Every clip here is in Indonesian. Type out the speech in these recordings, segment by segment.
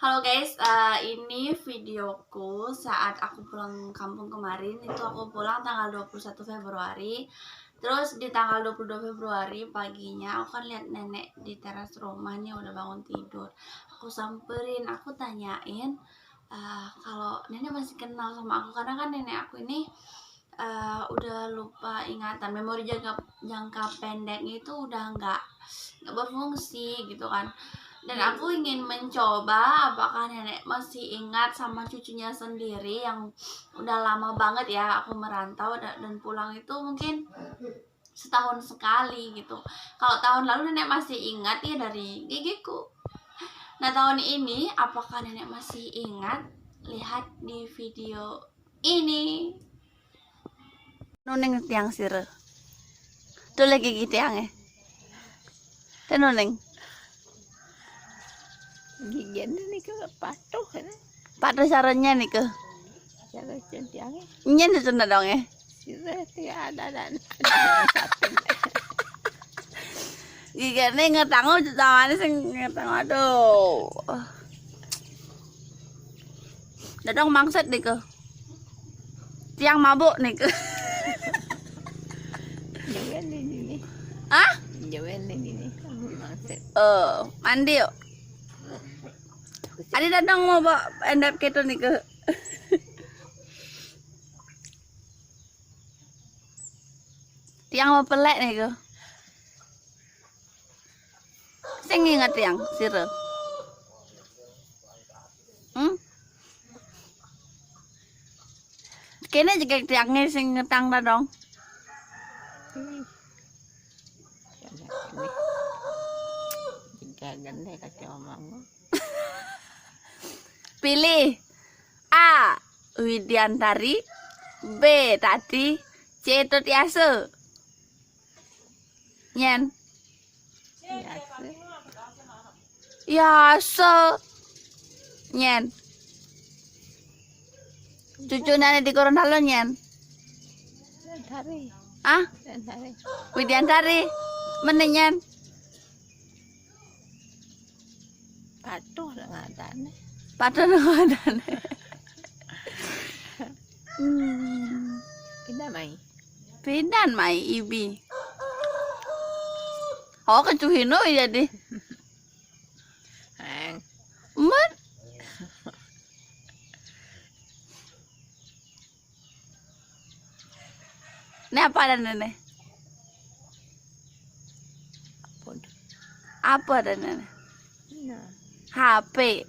Halo guys, ini videoku saat aku pulang kampung kemarin. Itu aku pulang tanggal 21 Februari. Terus di tanggal 22 Februari paginya aku kan lihat nenek di teras rumah nih udah bangun tidur. Aku samperin, aku tanyain kalau nenek masih kenal sama aku, karena kan nenek aku ini udah lupa ingatan, memori jangka pendeknya itu udah nggak berfungsi gitu kan. Dan aku ingin mencoba apakah nenek masih ingat sama cucunya sendiri yang udah lama banget ya aku merantau dan pulang itu mungkin setahun sekali gitu. Kalau tahun lalu nenek masih ingat ya dari gigiku. Nah tahun ini apakah nenek masih ingat? Lihat di video ini. Nuneng tiang sire. Tuh lagi gitu tiang Nuneng. Gigian nih ke patuh kan? Pada caranya nih ke. Cara centiangnya. Nyen itu dong Sira tidak ada dan Gigane ngetangu tawane sing ngetang aduh. Dadong mangset nih ke. Tiang mabuk nih ke. Jauhin ini. Hah? Jauhin ini. Mangset. Mandi yuk. Adi dadong mau bawa endap keto nih ke. Tiang mau pelek nih ke. Sing ingat tiang sira. Kene juga tiangnya sing ngetang dadong. Jika ganda kacau mama. Pilih A. Widiantari, B. Tati, C. Tutiase. Nyen. Yase. Nyen. Cucu nenek di Gorontalo nyen. Dari. Ah? Dari. Widiantari. Mana nyen? Patuh dengan tanah. Padahal ada nih. Pindah mai. Pindan mai ibi. Oh kecuhino jadi. Hang. Men. Ini apa ada nenek? Apa ada nenek? Nah. HP.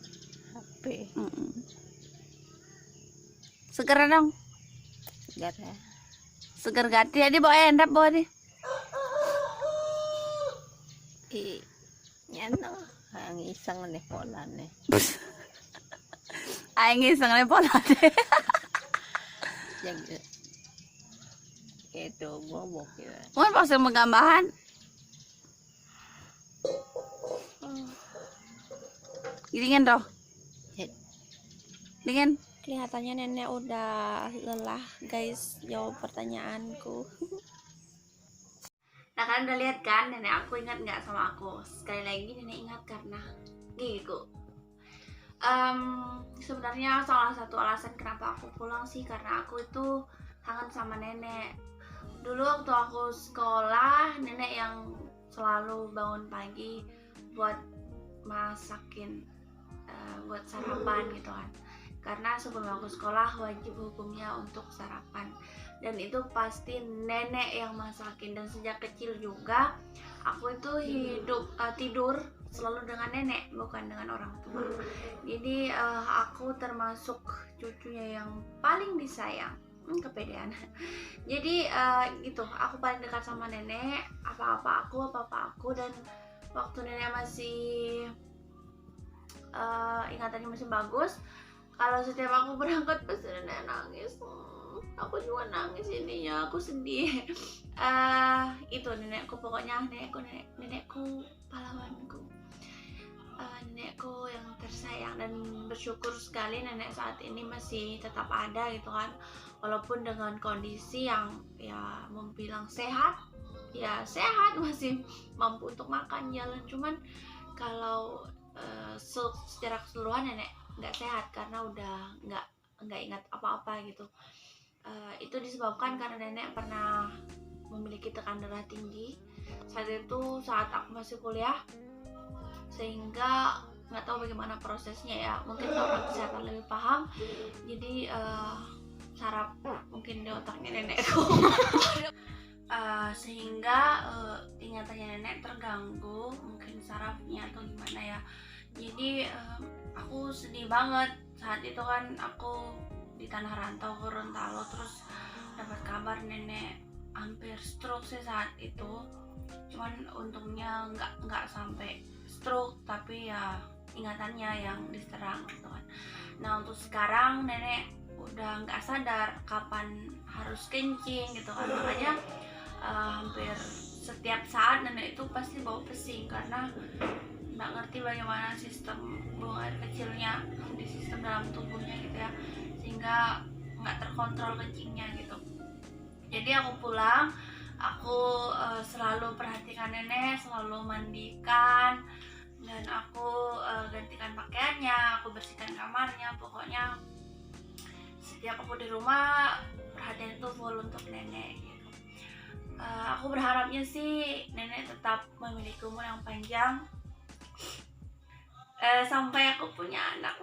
HP. Seger dong. Segar ya. Seger gati ya, bawa endap bawa di. Nyano, ang isang nih pola nih. Aing iseng le pola deh. Jadi itu bobok ya. Mun pas menggambahan. Dingin toh. Dingin. Kelihatannya nenek udah lelah guys jawab pertanyaanku. Nah kalian udah lihat kan nenek aku ingat nggak sama aku? Sekali lagi nenek ingat karena gigiku. Sebenarnya salah satu alasan kenapa aku pulang sih karena aku itu kangen sama nenek. Dulu waktu aku sekolah nenek yang selalu bangun pagi buat masakin buat sarapan gitu kan. Karena sebelum aku sekolah wajib hukumnya untuk sarapan dan itu pasti nenek yang masakin. Dan sejak kecil juga aku itu tidur selalu dengan nenek bukan dengan orang tua. Jadi aku termasuk cucunya yang paling disayang. Kepedean. Jadi gitu aku paling dekat sama nenek. Apa-apa aku dan waktu nenek masih ingatannya masih bagus. Kalau setiap aku berangkat pasti nenek nangis. Aku juga nangis ininya, aku sedih. Itu nenekku pokoknya nenekku pahlawanku. Nenekku yang tersayang dan bersyukur sekali nenek saat ini masih tetap ada gitu kan. Walaupun dengan kondisi yang ya mau bilang sehat, ya sehat masih mampu untuk makan jalan. Cuman kalau secara keseluruhan nenek nggak sehat karena udah nggak ingat apa-apa gitu. Itu disebabkan karena nenek pernah memiliki tekanan darah tinggi saat aku masih kuliah, sehingga nggak tahu bagaimana prosesnya ya, mungkin orang kesehatan lebih paham. Jadi saraf mungkin di otaknya nenekku sehingga ingatannya nenek terganggu, mungkin sarafnya atau gimana ya. Jadi aku sedih banget saat itu kan. Aku di tanah rantau Gorontalo, terus dapat kabar nenek hampir stroke sih saat itu. Cuman untungnya nggak sampai stroke, tapi ya ingatannya yang diserang gitu kan. Nah untuk sekarang nenek udah nggak sadar kapan harus kencing gitu kan, makanya hampir setiap saat nenek itu pasti bawa pesing karena nggak ngerti bagaimana sistem buang air kecilnya di sistem dalam tubuhnya gitu ya, sehingga nggak terkontrol kencingnya gitu. Jadi aku pulang, aku selalu perhatikan nenek, selalu mandikan, dan aku gantikan pakaiannya, aku bersihkan kamarnya. Pokoknya setiap aku di rumah perhatian itu full untuk nenek gitu. Aku berharapnya sih nenek tetap memiliki umur yang panjang sampai aku punya anak.